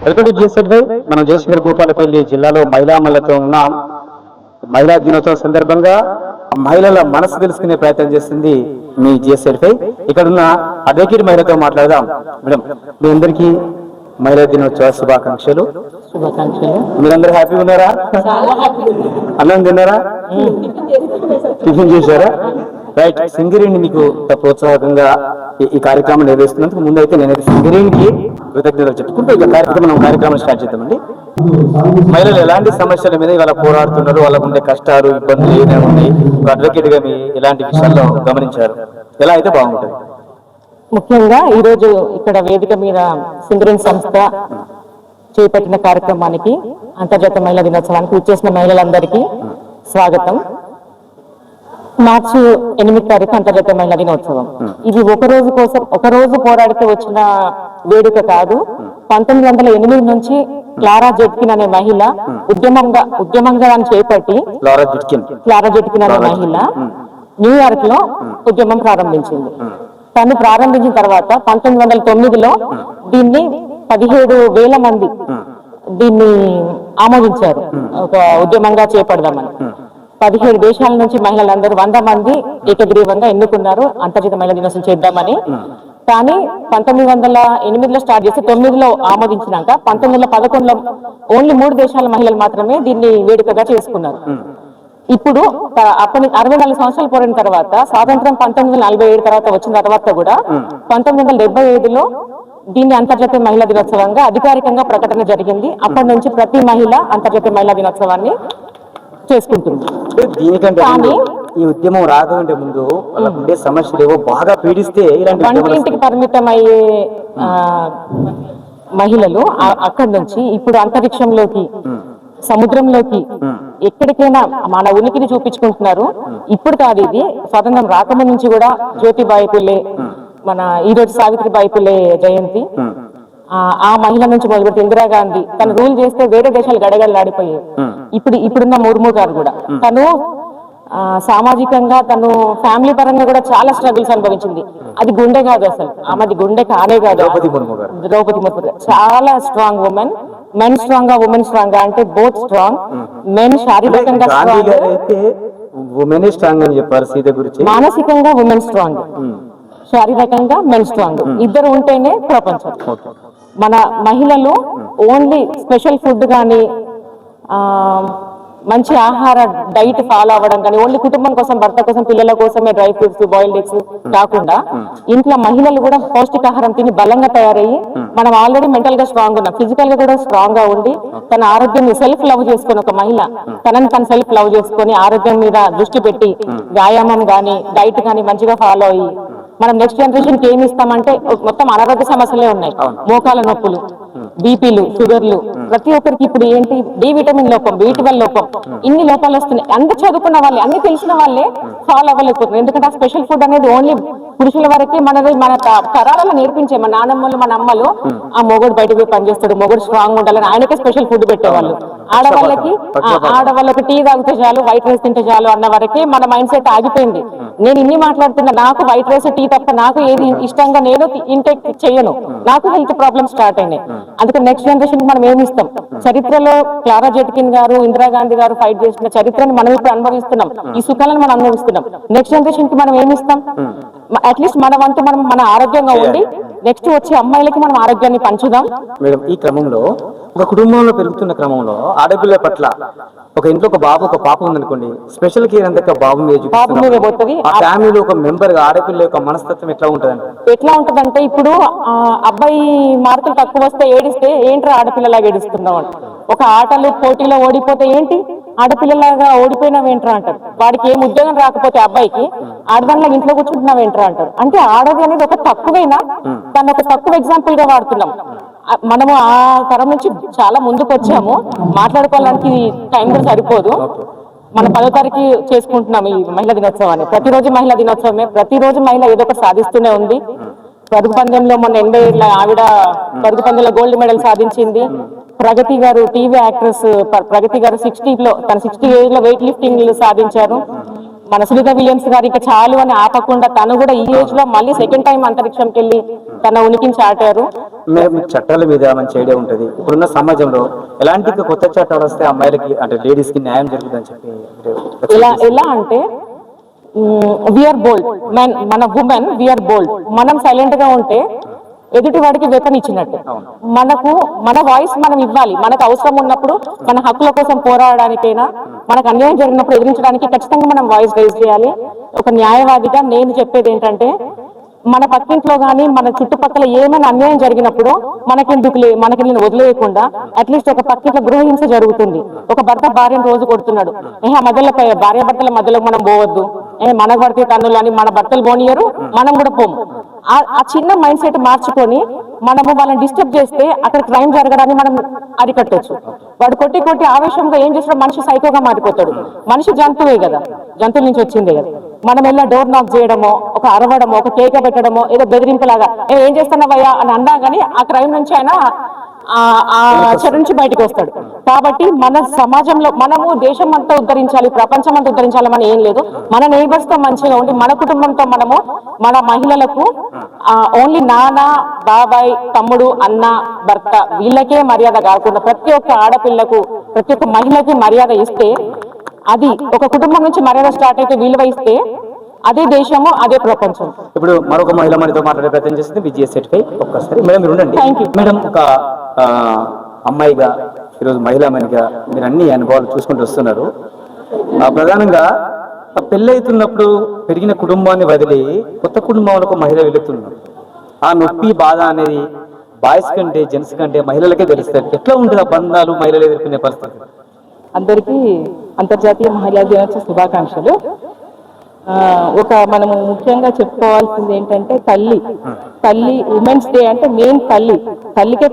Welcome to జిఎస్ఎడ్ why. మనం జయశంకర్ భూపాలపల్లి జిల్లాలో మహిళలతో ఉన్నాం. మహిళా దినోత్సవం సందర్భంగా మహిళల మనసు తెలుసుకునే ప్రయత్నం చేస్తుంది మీ జిఎస్ఎడ్ వై. ఇక్కడ ఉన్న అడ్వకేట్ మహిళతో మాట్లాడదాం. మేడం, మీ అందరికీ మహిళా దినోత్సవ శుభాకాంక్షలు. మీరందరూ హ్యాపీగా ఉన్నారా? అన్నం తిన్నారా? టిఫిన్ చేశారా? రైట్. సింగరేణి మీకు ప్రోత్సాహకంగా ఈ కార్యక్రమం నిర్వహిస్తున్నందుకు ముందైతే నేనైతే సింగరేణికి కృతజ్ఞతలు చెప్పుకుంటూ ఇక కార్యక్రమం స్టార్ట్ చేద్దామండి. మహిళలు ఎలాంటి సమస్యల మీద ఇవాళ పోరాడుతున్నారు, వాళ్ళకు ఉండే కష్టాలు ఇబ్బందులు ఏదైనా ఉన్నాయి, అడ్వకేట్ గా మీ ఎలాంటి విషయాల్లో గమనించారు, ఎలా అయితే బాగుంటుంది? ముఖ్యంగా ఈ రోజు ఇక్కడ వేదిక మీద సింగరేణి సంస్థ చేపట్టిన కార్యక్రమానికి అంతర్జాతీయ మహిళా దినోత్సవానికి ఇచ్చేసిన మహిళలందరికీ స్వాగతం. మార్చి 8 తారీఖు అంతర్జాతీయ మహిళా దినోత్సవం. ఇది ఒక రోజు పోరాడితే వచ్చిన వేడుక కాదు. 1908 నుంచి క్లారా జెట్కిన్ అనే మహిళ ఉద్యమంగా చేపట్టి క్లారా జెట్కిన్ అనే మహిళ న్యూయార్క్ లో ఉద్యమం ప్రారంభించింది. తను ప్రారంభించిన తర్వాత 1909లో దీన్ని 17,000 మంది దీన్ని ఆమోదించారు ఒక ఉద్యమంగా చేపడదామని. 17 దేశాల నుంచి మహిళలందరూ 100 మంది ఏకగ్రీవంగా ఎన్నుకున్నారు అంతర్జాతీయ మహిళా దినోత్సవం చేద్దామని. కానీ 1908లో స్టార్ట్ చేసి 9లో ఆమోదించినాక 1911లో ఓన్లీ 3 దేశాల మహిళలు మాత్రమే దీన్ని వేడుకగా చేసుకున్నారు. ఇప్పుడు అప్పటి 64 సంవత్సరాలు పోయిన తర్వాత స్వాతంత్రం 1947 తర్వాత వచ్చిన తర్వాత కూడా 1975లో దీన్ని అంతర్జాతీయ మహిళా దినోత్సవంగా అధికారికంగా ప్రకటన జరిగింది. అప్పటి నుంచి ప్రతి మహిళ అంతర్జాతీయ మహిళా దినోత్సవాన్ని చేసుకుంటుంది. దీనికంటే ఈ ఉద్యమం రాకంటే ముందు ఉండే సమస్యలు ఏవో బాగా పీడిస్తే వంటింటికి పరిమితమయ్యే మహిళలు అక్కడి నుంచి ఇప్పుడు అంతరిక్షంలోకి, సముద్రంలోకి, ఎక్కడికైనా మన ఉనికిని చూపించుకుంటున్నారు. ఇప్పుడు కాదు, ఇది స్వాతంత్రం రాకముందు నుంచి కూడా జ్యోతిబాయి పులే, మన ఈరోజు సావిత్రిబాయి పులే జయంతి, ఆ మహిళ నుంచి మొదలుపెట్టి ఇందిరాగాంధీ తను రూల్ చేస్తే వేరే దేశాలు గడగడలాడిపోయాయి. ఇప్పుడున్న ముర్ము గారు కూడా తను సామాజికంగా తను ఫ్యామిలీ పరంగా కూడా చాలా స్ట్రగుల్స్ అనుభవించింది. అది గుండె కాదు, అసలు ఆమెది గుండె కానే కాదు. ద్రౌపది ముర్ము చాలా స్ట్రాంగ్ ఉమెన్. మెన్ స్ట్రాంగ్ గా, ఉమెన్ స్ట్రాంగ్ గా అంటే బోత్ స్ట్రాంగ్. మెన్ శారీరకంగా స్ట్రాంగ్, మానసికంగా ఉమెన్ స్ట్రాంగ్, శారీరకంగా మెన్ స్ట్రాంగ్. ఇద్దరు ఉంటేనే ప్రపంచం. మన మహిళలు ఓన్లీ స్పెషల్ ఫుడ్ కానీ మంచి ఆహార డైట్ ఫాలో అవ్వడం కానీ, ఓన్లీ కుటుంబం కోసం, భర్త కోసం, పిల్లల కోసమే డ్రై ఫ్రూట్స్, బాయిల్డ్ ఎగ్స్ కాకుండా ఇంట్లో మహిళలు కూడా పౌష్టికాహారం తిని బలంగా తయారయ్యి, మనం ఆల్రెడీ మెంటల్ గా స్ట్రాంగ్ ఉన్నాం, ఫిజికల్ గా కూడా స్ట్రాంగ్ గా ఉండి తన ఆరోగ్యాన్ని సెల్ఫ్ లవ్ చేసుకుని, ఒక మహిళ తనని తను సెల్ఫ్ లవ్ చేసుకుని ఆరోగ్యం మీద దృష్టి పెట్టి వ్యాయామం గానీ డైట్ గానీ మంచిగా ఫాలో అయ్యి మనం నెక్స్ట్ జనరేషన్ కి ఏమి ఇస్తామంటే మొత్తం అనారోగ్య సమస్యలే ఉన్నాయి. మోకాల నొప్పులు, బీపీలు, షుగర్లు, ప్రతి ఒక్కరికి ఇప్పుడు ఏంటి డి విటమిన్ లోపం, B12 లోపం, ఇన్ని లోపాలు వస్తున్నాయి. అన్ని చదువుకున్న వాళ్ళే, అన్ని తెలిసిన వాళ్ళే ఫాలో అవ్వలేకపోతున్నారు. ఎందుకంటే ఆ స్పెషల్ ఫుడ్ అనేది ఓన్లీ పురుషుల వరకే మన తరాలలో నేర్పించే మన నానమ్మలు, మన అమ్మలు ఆ మొగుడు బయటకు పోయి పనిచేస్తాడు, మొగుడు స్ట్రాంగ్ ఉండాలని ఆయనకే స్పెషల్ ఫుడ్ పెట్టేవాళ్ళు. ఆడవాళ్ళకి టీ తాగితే చాలు, వైట్ రైస్ తింటే చాలు అన్న వరకే మన మైండ్ సెట్ ఆగిపోయింది. నేను ఇన్ని మాట్లాడుతున్నా, నాకు వైట్ రైస్, టీ తప్ప నాకు ఏది ఇష్టంగా నేను ఇంటేక్ చేయను, నాకు హెల్త్ ప్రాబ్లమ్స్ స్టార్ట్ అయినాయి. అందుకే నెక్స్ట్ జనరేషన్ కి మనం ఏమి ఇస్తాం? చరిత్రలో క్లారా జెట్కిన్ గారు, ఇందిరాగాంధీ గారు ఫైట్ చేసిన చరిత్రను మనం ఇప్పుడు అనుభవిస్తున్నాం, ఈ సుఖాలను మనం అనుభవిస్తున్నాం. నెక్స్ట్ జనరేషన్ కి మనం ఏమి ఇస్తాం? అట్లీస్ట్ మన వంతు మనం మన ఆరోగ్యంగా ఉండి నెక్స్ట్ వచ్చే అమ్మాయిలకి మనం ఆరోగ్యాన్ని పంచుదాం. మేడం, ఈ క్రమంలో ఒక కుటుంబంలో పెరుగుతున్న క్రమంలో ఆడపిల్ల పట్ల ఒక ఇంట్లో ఒక బాబు, ఒక పాప ఉందనుకోండి, స్పెషల్ కేర్ అంతా బాబు మీద పోతుంది. ఫ్యామిలీలో ఒక మెంబర్ గా ఆడపిల్ల యొక్క మనస్తత్వం ఎట్లా ఉంటదంటే ఇప్పుడు అబ్బాయి మార్కులు తక్కువ వస్తే ఏడిస్తే, ఏంట్రా ఆడపిల్లలాగా ఏడుస్తున్నావు అంట. ఒక ఆటలు పోటీలో ఓడిపోతే ఏంటి ఆడపిల్లలాగా ఓడిపోయినావేంట్రా అంటారు. వాడికి ఏం ఉద్యోగం రాకపోతే అబ్బాయికి ఆడదానిలాగా ఇంట్లో కూర్చుంటున్నావేంట్రా అంటారు. అంటే ఆడది అనేది ఒక తక్కువైనా దాన్ని ఒక తక్కువ ఎగ్జాంపుల్ గా వాడుతున్నాం. మనము ఆ తరం నుంచి చాలా ముందుకు వచ్చాము. మాట్లాడుకోవడానికి టైం కూడా సరిపోదు. మనం 10వ తారీఖు చేసుకుంటున్నాం ఈ మహిళా దినోత్సవాన్ని. ప్రతిరోజు మహిళా దినోత్సవమే, ప్రతిరోజు మహిళ ఏదో ఒకటి సాధిస్తూనే ఉంది. పరుగు పందెంలో మొన్న 80 ఏళ్ళ ఆవిడ పరుగు పందెంలో గోల్డ్ మెడల్ సాధించింది. ప్రగతి గారు, టీవీ యాక్ట్రెస్ ప్రగతి గారు 60లో, తన 60 ఏజ్ లో వెయిట్ లిఫ్టింగ్ సాధించారు. మన సునీత విలియమ్స్ గారు ఇక చాలు అని ఆపకుండా తను కూడా ఈ ఏజ్ లో మళ్ళీ సెకండ్ టైం అంతరిక్షంకి వెళ్ళి తన ఉనికిని చాటారు. మీకు చట్టాల మీద మంచి ఐడియా ఉంటుంది. ఇప్పుడున్న సమాజంలో ఎలాంటి కొత్త చట్టాలు వస్తే అమ్మాయిలకి అంటే లేడీస్ కి న్యాయం జరుగుతుందని చెప్పి ఎలా అంటే వీఆర్ బోల్డ్ మన ఉమెన్ వీఆర్ బోల్డ్. మనం సైలెంట్ గా ఉంటే ఎదుటి వాడికి వెపన్ ఇచ్చినట్టు. మన వాయిస్ మనం ఇవ్వాలి. మనకు అవసరం ఉన్నప్పుడు మన హక్కుల కోసం పోరాడడానికైనా, మనకు అన్యాయం జరిగినప్పుడు ఎదిరించడానికి ఖచ్చితంగా మనం వాయిస్ రైజ్ చేయాలి. ఒక న్యాయవాదిగా నేను చెప్పేది ఏంటంటే, మన పక్కింట్లో గానీ మన చుట్టుపక్కల ఏమైనా అన్యాయం జరిగినప్పుడు మనకి నేను వదిలేయకుండా అట్లీస్ట్ ఒక పక్కింట్లో గృహహింస జరుగుతుంది, ఒక భర్త భార్యను రోజు కొడుతున్నాడు, మధ్యలో భార్య భర్తల మధ్యలో మనం పోవద్దు, మనకు పడితే తన్నులు అని మన భర్తలు పోనీయరు, మనం కూడా పోము. ఆ చిన్న మైండ్ సెట్ మార్చుకొని మనము వాళ్ళని డిస్టర్బ్ చేస్తే అక్కడ క్రైమ్ జరగడాన్ని మనం అరికట్టొచ్చు. వాడు కొట్టి ఆవేశంగా ఏం చేస్తాడు, మనిషి సైకోగా మారిపోతాడు. మనిషి జంతువే కదా, జంతువుల నుంచి వచ్చిందే కదా. మనం వెళ్ళి డోర్ నాక్ చేయడమో, ఒక అరవడమో, ఒక కేక పెట్టడమో, ఏదో బెదిరింపులాగా ఏం చేస్తున్నావయ్యా అని అన్నా గానీ ఆ క్రైమ్ నుంచి ఆయన ఆ చెడు నుంచి బయటకు వస్తాడు. కాబట్టి మన సమాజంలో మనము దేశం అంతా ఉద్ధరించాలి, ప్రపంచం అంతా ఉద్ధరించాలని ఏం లేదు. మన నైబర్స్ తో మంచిగా ఉండి మన కుటుంబంతో మనము మన మహిళలకు ఓన్లీ నాన్న, బాబాయ్, తమ్ముడు, అన్న, భర్త వీళ్ళకే మర్యాద కాకుండా ప్రతి ఒక్క ఆడపిల్లకు, ప్రతి ఒక్క మహిళకి మర్యాద ఇస్తే, అది ఒక కుటుంబం నుంచి మర్యాద స్టార్ట్ అయితే విలువ ఇస్తే అదే దేశము, అదే ప్రపంచం. ఇప్పుడు మరొక మహిళ మనతో మాట్లాడే ప్రయత్నం చేస్తుంది విజయ సెట్పై. ఒక్కసారి మేడం మీరు ఉండండి. Thank you madam. ఒక అమ్మాయిగా ఈరోజు మహిళామణిగా మీరు అన్ని అనుభవాలు చూసుకుంటూ వస్తున్నారు. ప్రధానంగా పెళ్ళైతున్నప్పుడు పెరిగిన కుటుంబాన్ని వదిలి కొత్త కుటుంబంలో మహిళ వెళుతున్నారు. ఆ నొప్పి, బాధ అనేది బాయ్స్ కంటే జెంట్స్ కంటే మహిళలకే తెలుస్తారు. ఎట్లా ఉంటుంది ఆ బంధాలు మహిళలు ఎదుర్కొనే పరిస్థితి? అందరికీ అంతర్జాతీయ మహిళా దినోత్సవ శుభాకాంక్షలు. మనము ముఖ్యంగా చెప్పుకోవాల్సింది ఏంటంటే తల్లి ఉమెన్స్ డే అంటే మెయిన్ తల్లికే